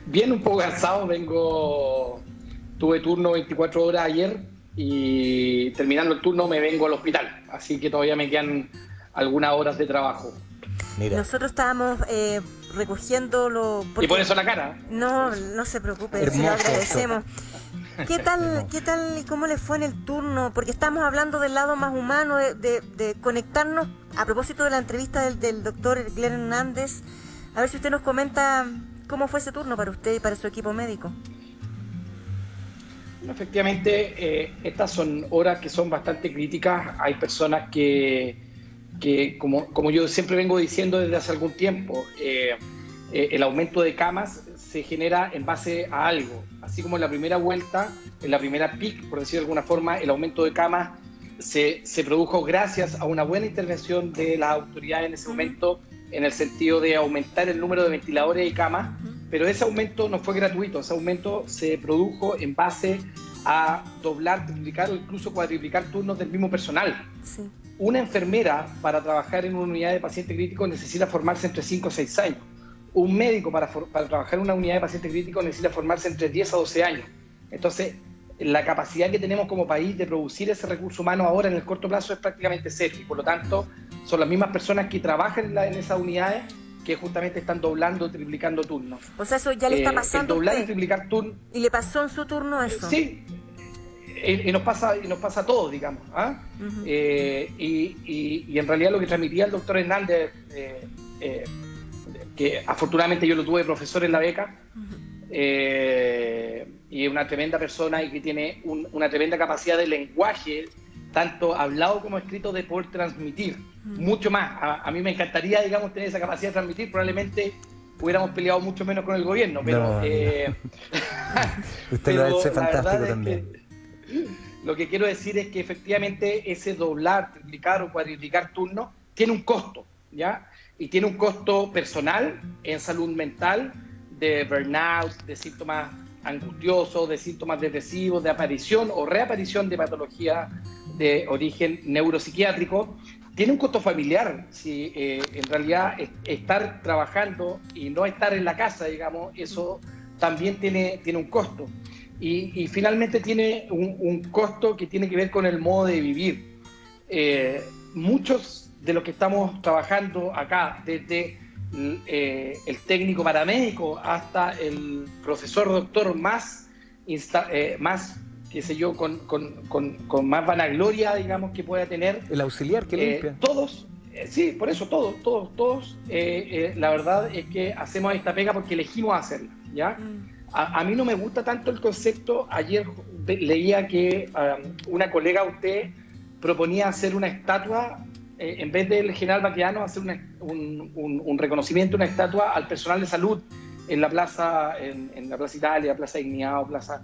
Bien, un poco cansado, tuve turno 24 horas ayer y terminando el turno me vengo al hospital, así que todavía me quedan algunas horas de trabajo. Mira. Nosotros estábamos recogiéndolo... Porque... ¿Y por eso la cara? No, no se preocupe, se lo agradecemos. ¿Qué tal y cómo le fue en el turno? Porque estamos hablando del lado más humano, de conectarnos, a propósito de la entrevista del doctor Glenn Hernández, a ver si usted nos comenta cómo fue ese turno para usted y para su equipo médico. Efectivamente, estas son horas que son bastante críticas. Hay personas que como yo siempre vengo diciendo desde hace algún tiempo, el aumento de camas se genera en base a algo. Así como en la primera vuelta, en la primera PIC, por decir de alguna forma, el aumento de camas se produjo gracias a una buena intervención de las autoridades en ese momento, en el sentido de aumentar el número de ventiladores y camas, pero ese aumento no fue gratuito, ese aumento se produjo en base a doblar, triplicar o incluso cuadriplicar turnos del mismo personal. Sí. Una enfermera para trabajar en una unidad de paciente crítico necesita formarse entre 5 o 6 años. Un médico para trabajar en una unidad de paciente crítico necesita formarse entre 10 a 12 años. Entonces, la capacidad que tenemos como país de producir ese recurso humano ahora en el corto plazo es prácticamente cero. Y por lo tanto, son las mismas personas que trabajan en esas unidades que justamente están doblando o triplicando turnos. O sea, eso ya le está pasando doblar a usted. Y triplicar turnos. ¿Y le pasó en su turno eso? Sí. Y nos pasa a todos, digamos. ¿Ah? Y en realidad lo que transmitía el doctor Hernández, que afortunadamente yo lo tuve profesor en la beca, y es una tremenda persona y que tiene una tremenda capacidad de lenguaje, tanto hablado como escrito, de poder transmitir mucho más. A mí me encantaría, digamos, tener esa capacidad de transmitir. Probablemente hubiéramos peleado mucho menos con el gobierno, pero... Usted lo hace fantástico también. Lo que quiero decir es que efectivamente ese doblar, triplicar o cuadriplicar turnos tiene un costo, ¿ya? Y tiene un costo personal en salud mental, de burnout, de síntomas angustiosos, de síntomas depresivos, de aparición o reaparición de patología de origen neuropsiquiátrico. Tiene un costo familiar, si en realidad estar trabajando y no estar en la casa, digamos, eso también tiene un costo. Y finalmente tiene un costo que tiene que ver con el modo de vivir. Muchos de los que estamos trabajando acá, desde el técnico paramédico hasta el profesor doctor más qué sé yo, con más vanagloria, digamos, que pueda tener. El auxiliar que limpia. Todos, sí, por eso todos, la verdad es que hacemos esta pega porque elegimos hacerla, ¿ya? A mí no me gusta tanto el concepto. Ayer leía que una colega de usted proponía hacer una estatua, en vez del general Baqueano, hacer un reconocimiento, una estatua al personal de salud en la plaza, en la Plaza Italia, Plaza Dignidad o Plaza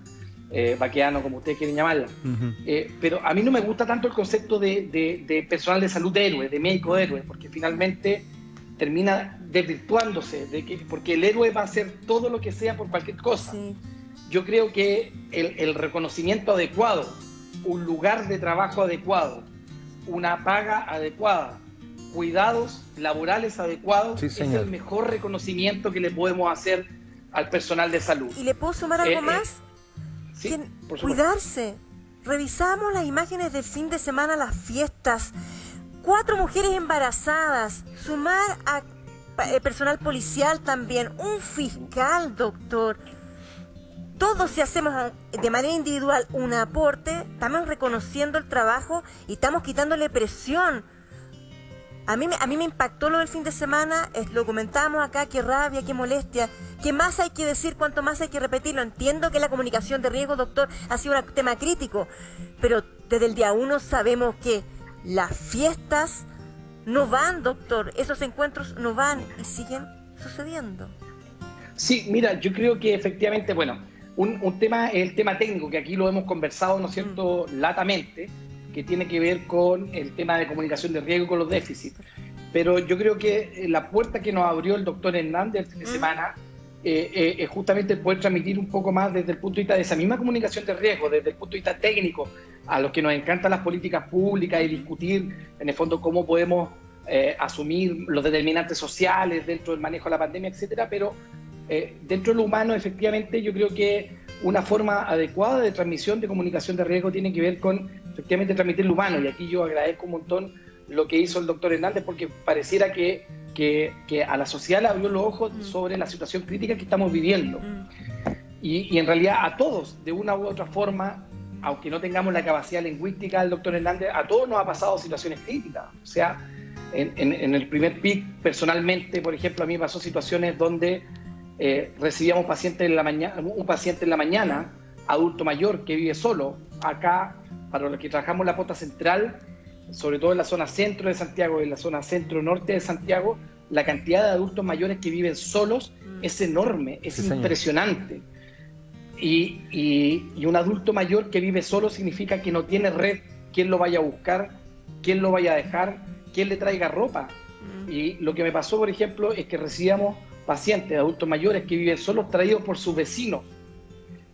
Baqueano, como ustedes quieren llamarla. Pero a mí no me gusta tanto el concepto de personal de salud de héroe, de médico de héroe, porque finalmente termina desvirtuándose, porque el héroe va a hacer todo lo que sea por cualquier cosa. Sí. Yo creo que el reconocimiento adecuado, un lugar de trabajo adecuado, una paga adecuada, cuidados laborales adecuados, sí, es el mejor reconocimiento que le podemos hacer al personal de salud. ¿Y le puedo sumar algo más? Sí, por supuesto. Cuidarse. Revisamos las imágenes del fin de semana, las fiestas. 4 mujeres embarazadas, sumar a personal policial también, un fiscal, doctor. Todos, si hacemos de manera individual un aporte, estamos reconociendo el trabajo y estamos quitándole presión. A mí me impactó lo del fin de semana, lo comentábamos acá, qué rabia, qué molestia, qué más hay que decir, cuánto más hay que repetirlo. Entiendo que la comunicación de riesgo, doctor, ha sido un tema crítico, pero desde el día 1 sabemos que las fiestas no van, doctor, esos encuentros no van y siguen sucediendo. Sí, mira, yo creo que efectivamente, bueno, un tema es el tema técnico, que aquí lo hemos conversado, ¿no es cierto?, latamente, que tiene que ver con el tema de comunicación de riesgo con los déficits. Pero yo creo que la puerta que nos abrió el doctor Hernández el fin de semana es justamente poder transmitir un poco más desde el punto de vista de esa misma comunicación de riesgo, desde el punto de vista técnico, a los que nos encantan las políticas públicas y discutir, en el fondo, cómo podemos asumir los determinantes sociales dentro del manejo de la pandemia, etcétera, pero dentro de lo humano, efectivamente, yo creo que una forma adecuada de transmisión de comunicación de riesgo tiene que ver con, efectivamente, transmitir lo humano. Y aquí yo agradezco un montón lo que hizo el doctor Hernández, porque pareciera que a la sociedad le abrió los ojos sobre la situación crítica que estamos viviendo. Y en realidad a todos, de una u otra forma, aunque no tengamos la capacidad lingüística del doctor Hernández, a todos nos ha pasado situaciones críticas. O sea, en el primer pic, personalmente, por ejemplo, a mí me pasó situaciones donde recibíamos un paciente en la mañana, adulto mayor que vive solo. Acá, para los que trabajamos en la posta central, sobre todo en la zona centro de Santiago y en la zona centro-norte de Santiago, la cantidad de adultos mayores que viven solos es enorme, es impresionante. Y un adulto mayor que vive solo significa que no tiene red, quién lo vaya a buscar, quién lo vaya a dejar, quién le traiga ropa. Y lo que me pasó, por ejemplo, es que recibíamos pacientes, adultos mayores que viven solos, traídos por sus vecinos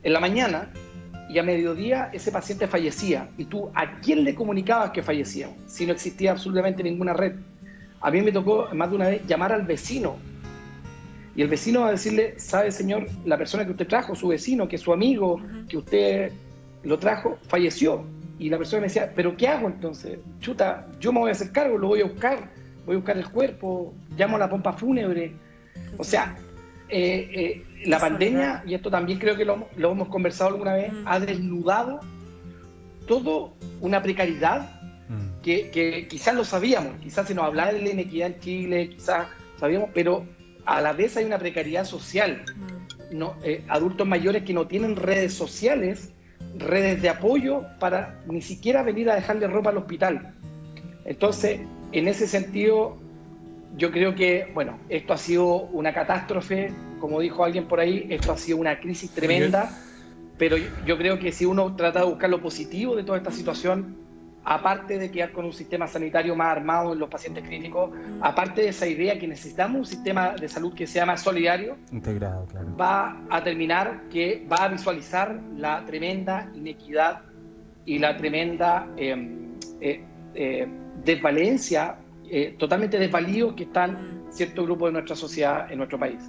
en la mañana, y a mediodía ese paciente fallecía. ¿Y tú a quién le comunicabas que fallecía? Si no existía absolutamente ninguna red. A mí me tocó más de una vez llamar al vecino, y el vecino va a decirle: sabe, señor, la persona que usted trajo, su vecino, que es su amigo, que usted lo trajo, falleció. Y la persona me decía: ¿pero qué hago entonces? Chuta, yo me voy a hacer cargo, lo voy a buscar el cuerpo, llamo a la pompa fúnebre. O sea, la pandemia, y esto también creo que lo hemos conversado alguna vez, ha desnudado todo una precariedad que quizás lo sabíamos, quizás se nos hablaba de la inequidad en Chile, quizás sabíamos, pero a la vez hay una precariedad social. Adultos mayores que no tienen redes sociales, redes de apoyo para ni siquiera venir a dejarle ropa al hospital. Entonces, en ese sentido, yo creo que, bueno, esto ha sido una catástrofe, como dijo alguien por ahí, esto ha sido una crisis tremenda, pero yo creo que si uno trata de buscar lo positivo de toda esta situación, aparte de quedar con un sistema sanitario más armado en los pacientes críticos, aparte de esa idea que necesitamos un sistema de salud que sea más solidario, integrado, claro, va a terminar que va a visualizar la tremenda inequidad y la tremenda desvalencia, totalmente desvalidos que están cierto grupo de nuestra sociedad en nuestro país.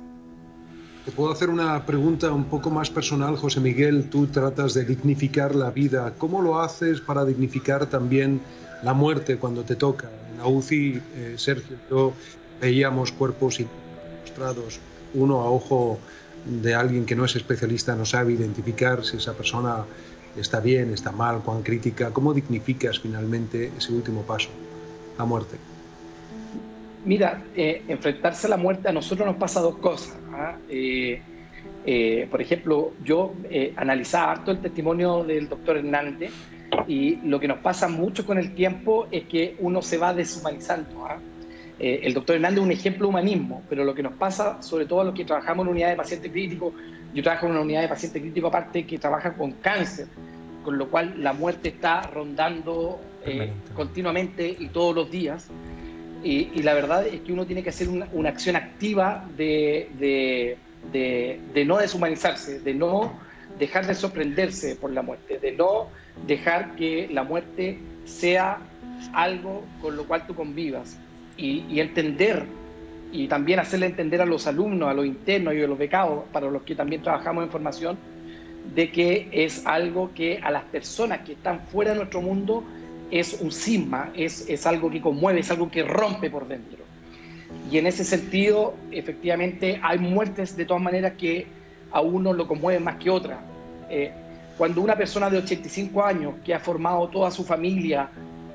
Te puedo hacer una pregunta un poco más personal, José Miguel. Tú tratas de dignificar la vida. ¿Cómo lo haces para dignificar también la muerte cuando te toca? En la UCI, Sergio, yo veíamos cuerpos mostrados, uno a ojo de alguien que no es especialista, no sabe identificar si esa persona está bien, está mal, cuán crítica. ¿Cómo dignificas finalmente ese último paso, la muerte? Mira, enfrentarse a la muerte a nosotros nos pasa dos cosas. Por ejemplo, yo analizaba harto el testimonio del doctor Hernández, y lo que nos pasa mucho con el tiempo es que uno se va deshumanizando. El doctor Hernández es un ejemplo de humanismo, pero lo que nos pasa, sobre todo a los que trabajamos en unidad de paciente crítico, yo trabajo en una unidad de paciente crítico aparte que trabaja con cáncer, con lo cual la muerte está rondando continuamente y todos los días. Y la verdad es que uno tiene que hacer una acción activa de no deshumanizarse, de no dejar de sorprenderse por la muerte, de no dejar que la muerte sea algo con lo cual tú convivas, y entender, y también hacerle entender a los alumnos, a los internos y a los becados, para los que también trabajamos en formación, de que es algo que a las personas que están fuera de nuestro mundo es un cisma, es algo que conmueve, es algo que rompe por dentro. Y en ese sentido, efectivamente, hay muertes de todas maneras que a uno lo conmueven más que otras. Cuando una persona de 85 años, que ha formado toda su familia,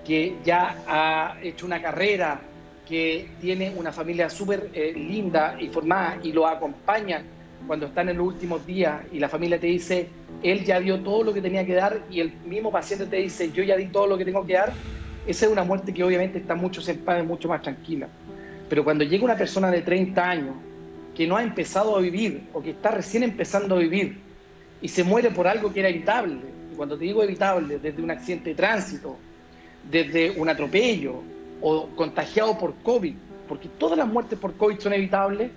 que ya ha hecho una carrera, que tiene una familia súper linda y formada, y lo acompaña cuando están en los últimos días, y la familia te dice: él ya dio todo lo que tenía que dar, y el mismo paciente te dice: yo ya di todo lo que tengo que dar, esa es una muerte que obviamente está mucho en paz, mucho más tranquila. Pero cuando llega una persona de 30 años que no ha empezado a vivir, o que está recién empezando a vivir, y se muere por algo que era evitable, y cuando te digo evitable, desde un accidente de tránsito, desde un atropello, o contagiado por COVID, porque todas las muertes por COVID son evitables,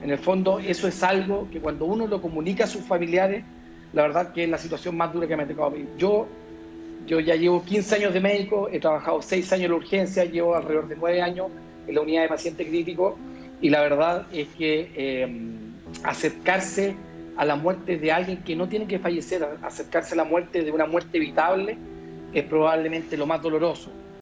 en el fondo eso es algo que cuando uno lo comunica a sus familiares, la verdad que es la situación más dura que me ha tocado vivir. Yo ya llevo 15 años de médico, he trabajado 6 años en la urgencia, llevo alrededor de 9 años en la unidad de paciente crítico, y la verdad es que acercarse a la muerte de alguien que no tiene que fallecer, acercarse a la muerte de una muerte evitable, es probablemente lo más doloroso.